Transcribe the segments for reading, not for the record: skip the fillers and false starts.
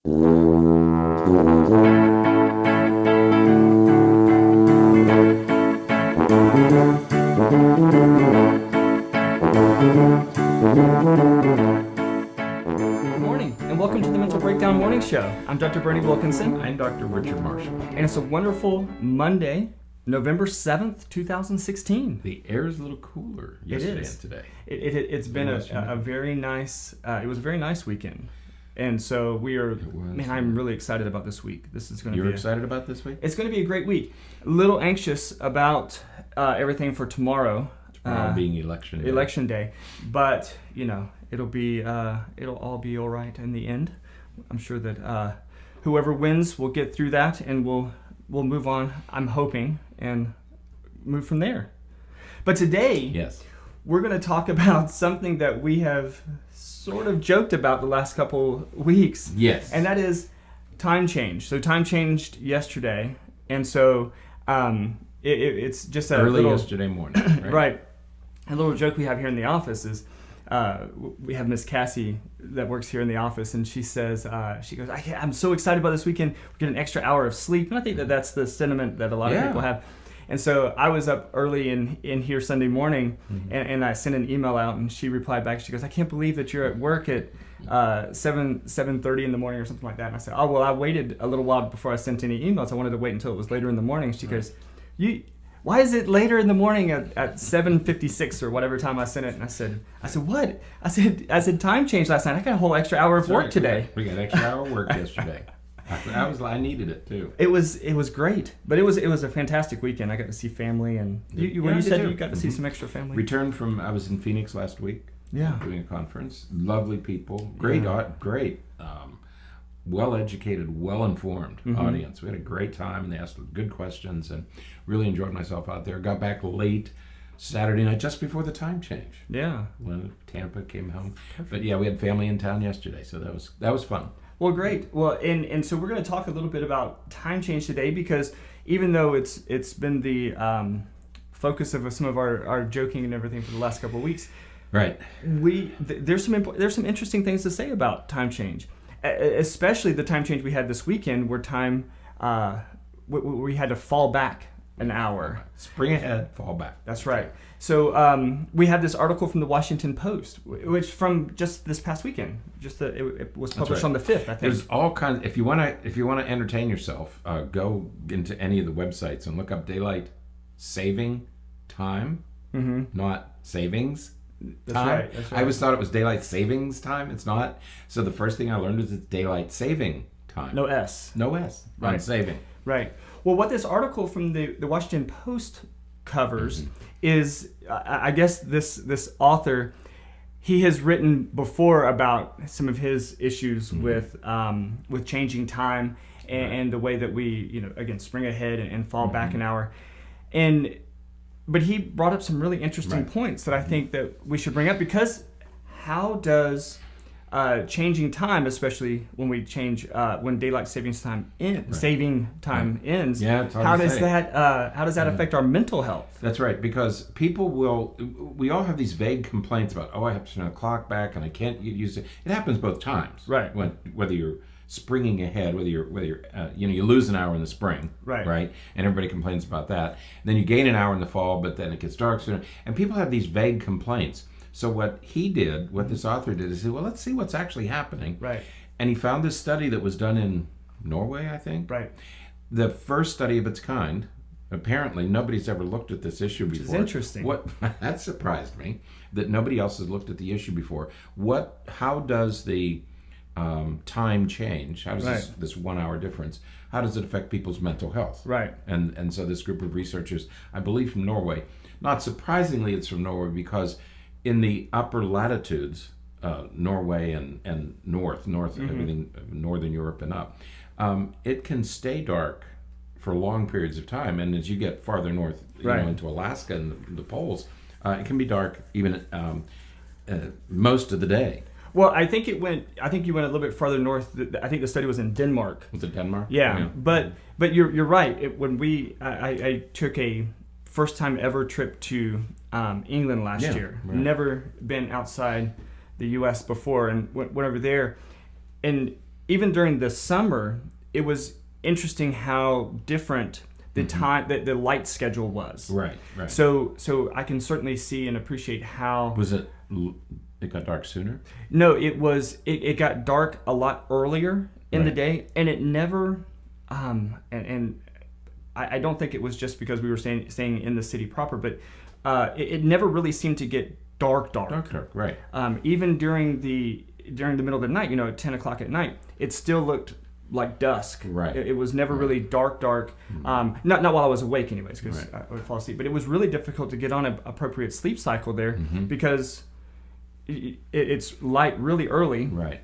Morning, and welcome to the Mental Breakdown Morning Show. I'm Dr. Bernie Wilkinson. I'm Dr. Richard Marshall. And it's a wonderful Monday, November 7th, 2016. The air is a little cooler yesterday and today. It's been a very nice, it was a very nice weekend. And so I'm really excited about this week. This is going to be... You're excited about this week? It's going to be a great week. A little anxious about everything for tomorrow. Tomorrow being election day. Election day. But, it'll all be all right in the end. I'm sure that whoever wins will get through that, and we'll move on, I'm hoping, and move from there. But today, yes, we're going to talk about something that we have sort of joked about the last couple weeks. Yes. And that is time change. So time changed yesterday, and so it's just a early little, yesterday morning, right? Right. A little joke we have here in the office is we have Miss Cassie that works here in the office, and she says, she goes, I'm so excited about this weekend. We get an extra hour of sleep. And I think that's the sentiment that a lot of people have. And so I was up early in here Sunday morning, and I sent an email out, and she replied back. She goes, I can't believe that you're at work at 7:30 in the morning or something like that. And I said, oh, well, I waited a little while before I sent any emails. I wanted to wait until it was later in the morning. She goes, why is it later in the morning at 7:56 or whatever time I sent it? And I said, what? I said time change last night. I got a whole extra hour of work today. We got an extra hour of work yesterday. I needed it too. It was great, but it was a fantastic weekend. I got to see family, and you said you got to see some extra family. I was in Phoenix last week. Yeah, doing a conference. Lovely people, great, well-educated, well-informed audience. We had a great time, and they asked good questions, and really enjoyed myself out there. Got back late Saturday night, just before the time change. Yeah, when Tampa came home. But yeah, we had family in town yesterday, so that was fun. Well, great. Well, and so we're going to talk a little bit about time change today, because even though it's been the focus of some of our joking and everything for the last couple of weeks, right? There's some interesting things to say about time change, especially the time change we had this weekend, where we had to fall back an hour. Spring ahead, fall back. That's right. So we had this article from the Washington Post, which from just this past weekend. It was published on the 5th, I think. There's all kinds. If you want to entertain yourself, go into any of the websites and look up daylight saving time, not savings. That's right. I always thought it was daylight savings time. It's not. So the first thing I learned is it's daylight saving time. No S. Right. On saving. Right. Well, what this article from the Washington Post covers is, I guess this author, he has written before about some of his issues with changing time and the way that we, again, spring ahead and fall back an hour. But he brought up some really interesting points that I think that we should bring up, because how does changing time, especially when we change when daylight saving time ends, how does that affect our mental health? That's right, because we all have these vague complaints about, I have to turn the clock back and I can't use it. It happens both times, right? Whether you're springing ahead, whether you're you lose an hour in the spring, right, and everybody complains about that. And then you gain an hour in the fall, but then it gets dark sooner, and people have these vague complaints. So what this author did is say, well, let's see what's actually happening. Right. And he found this study that was done in Norway, I think. Right. The first study of its kind. Apparently, nobody's ever looked at this issue before. Which is interesting. That surprised me, that nobody else has looked at the issue before. How does the time change? How does this 1 hour difference, how does it affect people's mental health? Right. And so this group of researchers, I believe from Norway, not surprisingly it's from Norway, because in the upper latitudes, Norway and north, everything, Northern Europe and up, it can stay dark for long periods of time. And as you get farther north, into Alaska and the poles, it can be dark even most of the day. Well, I think you went a little bit farther north. I think the study was in Denmark. Was it Denmark? Yeah. But you're right. I took a first time ever trip to England last year. Right. Never been outside the U.S. before, and went over there. And even during the summer, it was interesting how different the time that the light schedule was. Right. So I can certainly see and appreciate how. Was it got dark sooner? No, it got dark a lot earlier in the day, and it never and I don't think it was just because we were staying in the city proper, but it never really seemed to get dark. Dark, right. Even during the middle of the night, at 10 o'clock at night, it still looked like dusk. Right. It was never really dark. Not while I was awake anyways, because I would fall asleep. But it was really difficult to get on an appropriate sleep cycle there because it's light really early. Right.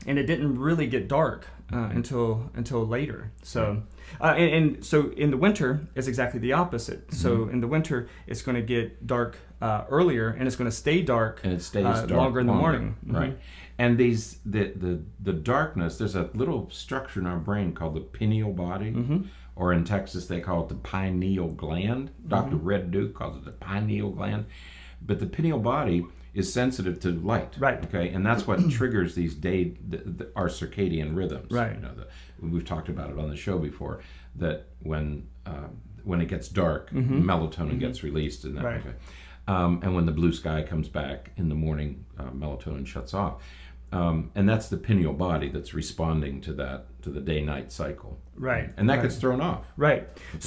And it didn't really get dark until later. So, and so in the winter, it's exactly the opposite. So in the winter, it's going to get dark earlier, and it's going to stay dark, and it stays dark longer in the morning. Right. And the darkness. There's a little structure in our brain called the pineal body, or in Texas they call it the pineal gland. Dr. Red Duke calls it the pineal gland, but the pineal body is sensitive to light, right? Okay, and that's what triggers these our circadian rhythms, right? We've talked about it on the show before. That when it gets dark, melatonin gets released, and that, right. Okay. And when the blue sky comes back in the morning, melatonin shuts off, and that's the pineal body that's responding to the day-night cycle, right? And that gets thrown off, right? Okay.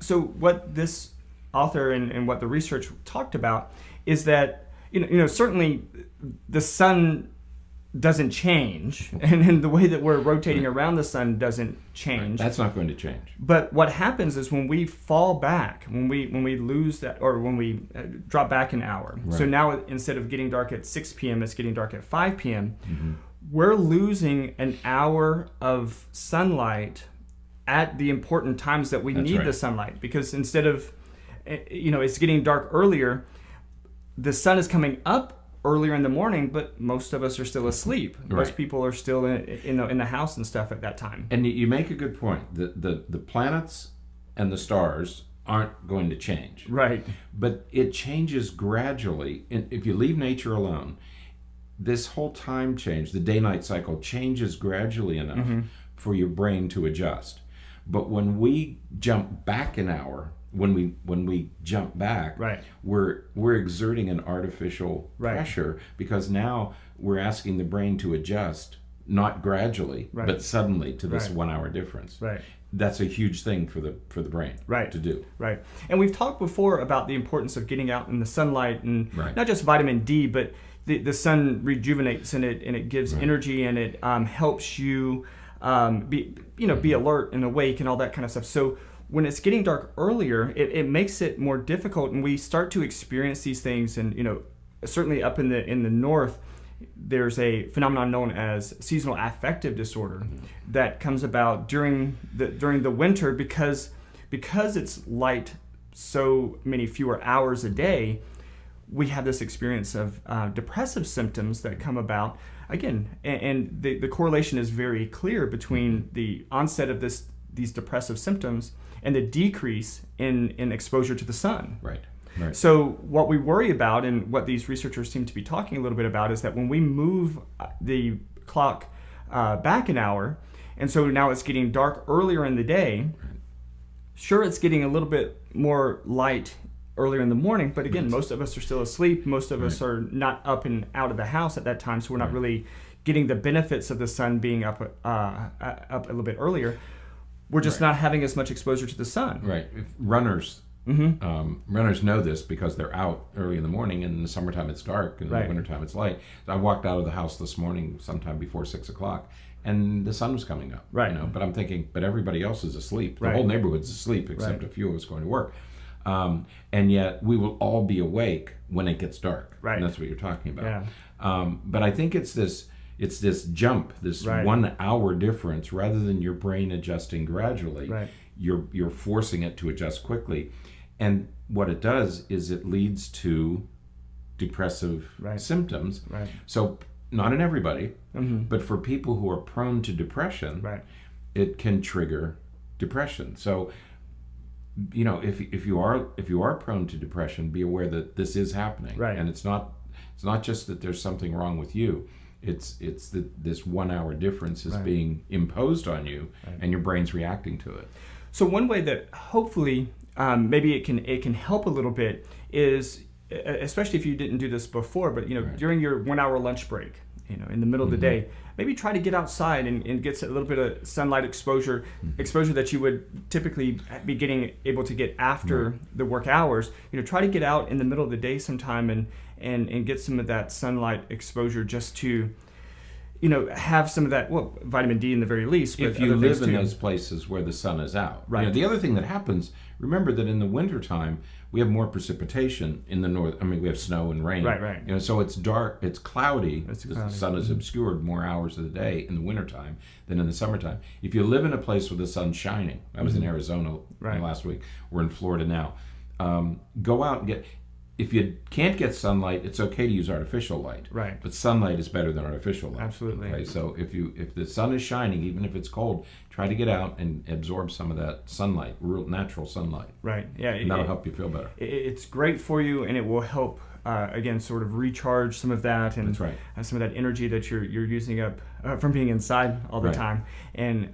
So what this author and what the research talked about is that. Certainly the sun doesn't change, and the way that we're rotating around the sun doesn't change. Right. That's not going to change. But what happens is when we fall back, when we lose that, or when we drop back an hour. Right. So now instead of getting dark at 6 p.m., it's getting dark at 5 p.m. We're losing an hour of sunlight at the important times that we need the sunlight, because instead of it's getting dark earlier. The sun is coming up earlier in the morning, but most of us are still asleep. Right. Most people are still in the house and stuff at that time. And you make a good point. The planets and the stars aren't going to change. Right. But it changes gradually. And if you leave nature alone, this whole time change, the day-night cycle, changes gradually enough for your brain to adjust. But when we jump back an hour, when we jump back, right. we're exerting an artificial pressure, because now we're asking the brain to adjust, not gradually, but suddenly, to this 1 hour difference. Right. That's a huge thing for the brain to do. Right. And we've talked before about the importance of getting out in the sunlight, and Right. not just vitamin D, but the sun rejuvenates, and it gives energy, and it helps you be alert and awake and all that kind of stuff. So when it's getting dark earlier, it makes it more difficult, and we start to experience these things. And certainly up in the north, there's a phenomenon known as seasonal affective disorder that comes about during the winter because it's light so many fewer hours a day. We have this experience of depressive symptoms that come about again, and the correlation is very clear between the onset of these depressive symptoms and the decrease in exposure to the sun. Right. So what we worry about, and what these researchers seem to be talking a little bit about, is that when we move the clock back an hour, and so now it's getting dark earlier in the day, sure, it's getting a little bit more light earlier in the morning, but again, most of us are still asleep. Most of us are not up and out of the house at that time, so we're not really getting the benefits of the sun being up a little bit earlier. We're just not having as much exposure to the sun. Right. If runners know this because they're out early in the morning, and in the summertime it's dark, and in the wintertime it's light. I walked out of the house this morning sometime before 6 o'clock, and the sun was coming up. Right. But I'm thinking, but everybody else is asleep. The whole neighborhood's asleep except a few of us going to work. And yet we will all be awake when it gets dark. Right. And that's what you're talking about. Yeah. But I think it's this jump, this 1 hour difference, rather than your brain adjusting gradually. Right. You're forcing it to adjust quickly. And what it does is it leads to depressive symptoms. Right. So not in everybody, but for people who are prone to depression, it can trigger depression. So if you are prone to depression, be aware that this is happening. Right. And it's not just that there's something wrong with you. It's this 1 hour difference is Right. being imposed on you, and your brain's reacting to it. So one way that hopefully maybe it can help a little bit is, especially if you didn't do this before, but Right. during your 1 hour lunch break, in the middle of the day, maybe try to get outside and get a little bit of sunlight exposure that you would typically be able to get after the work hours. Try to get out in the middle of the day sometime and get some of that sunlight exposure, just to have some of that, vitamin D in the very least. But If you other live things in too. those places where the sun is out. Right. The other thing that happens, remember that in the wintertime, we have more precipitation in the north. I mean, we have snow and rain. Right. So it's dark, it's cloudy. It's The cloudy. sun is obscured more hours of the day in the wintertime than in the summertime. If you live in a place where the sun's shining, I was in Arizona Right. last week. We're in Florida now. Go out and get. If you can't get sunlight, it's okay to use artificial light. Right. But sunlight is better than artificial light. Absolutely. Okay, so if the sun is shining, even if it's cold, try to get out and absorb some of that sunlight, real natural sunlight. Right. Yeah. And that'll help you feel better. It's great for you, and it will help again sort of recharge some of that, and That's right. some of that energy that you're using up from being inside all the Right. time. And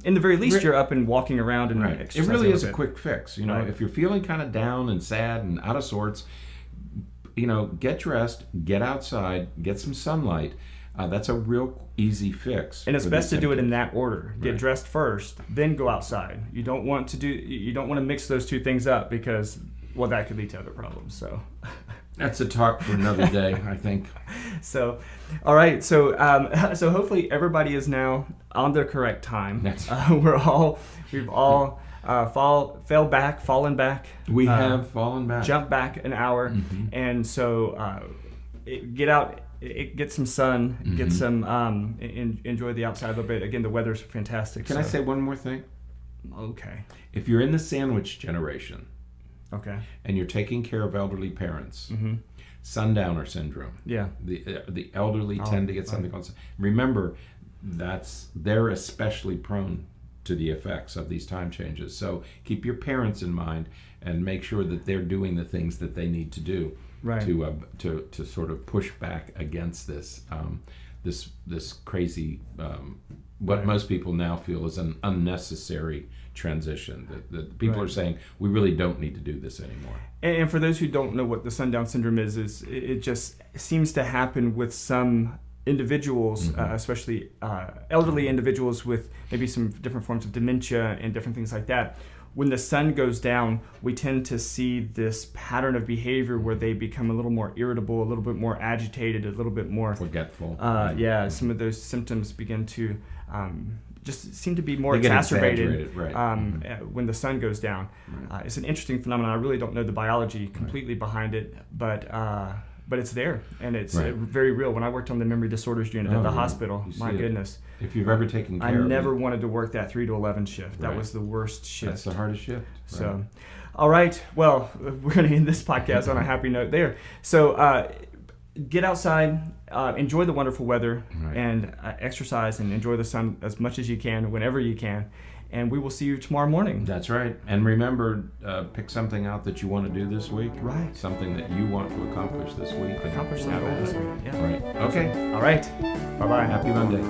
in the very least, you're up and walking around and Right. It exercising really is a bit. quick fix. Right. If you're feeling kind of down and sad and out of sorts, get dressed, get outside, get some sunlight. That's a real easy fix. And it's for best to these do it in symptoms. that order. Get Right. dressed first, then go outside. You don't want to mix those two things up, because that could lead to other problems. So. That's a talk for another day, I think. So, all right. So, so hopefully everybody is now on the correct time. That's- We've all fallen back. We have fallen back. Jump back an hour, and so get out, get some sun, get some enjoy the outside a little bit. Again, the weather's fantastic. Can I say one more thing? Okay. If you're in the sandwich generation, Okay. and you're taking care of elderly parents, sundowner syndrome. Yeah. The elderly tend to get something called. Remember, they're especially prone to the effects of these time changes. So keep your parents in mind and make sure that they're doing the things that they need to do Right. to sort of push back against this this crazy what Right. most people now feel is an unnecessary transition. That people Right. are saying we really don't need to do this anymore. And for those who don't know what the sundown syndrome is it just seems to happen with some individuals, especially elderly individuals with maybe some different forms of dementia and different things like that. When the sun goes down, we tend to see this pattern of behavior where they become a little more irritable, a little bit more agitated, a little bit more Forgetful. some of those symptoms begin to just seem to be more They get exacerbated exaggerated, right. when the sun goes down. It's an interesting phenomenon. I really don't know the biology completely behind it, but it's there, and it's Right. very real. When I worked on the memory disorders unit at Oh, the yeah. hospital, You my see it. goodness, If you've ever taken I care of never it, wanted to work that 3 to 11 shift. That Right. was the worst shift. that's the hardest shift. So, all right. Well, we're going to end this podcast on a happy note there. So, get outside, enjoy the wonderful weather, Right. and exercise and enjoy the sun as much as you can, whenever you can. And we will see you tomorrow morning. That's right. And remember, pick something out that you want to do this week. Right. Something that you want to accomplish this week. and Accomplish that have goal at this it. week. Yeah. Right. Okay. All right. Bye-bye. Happy Monday.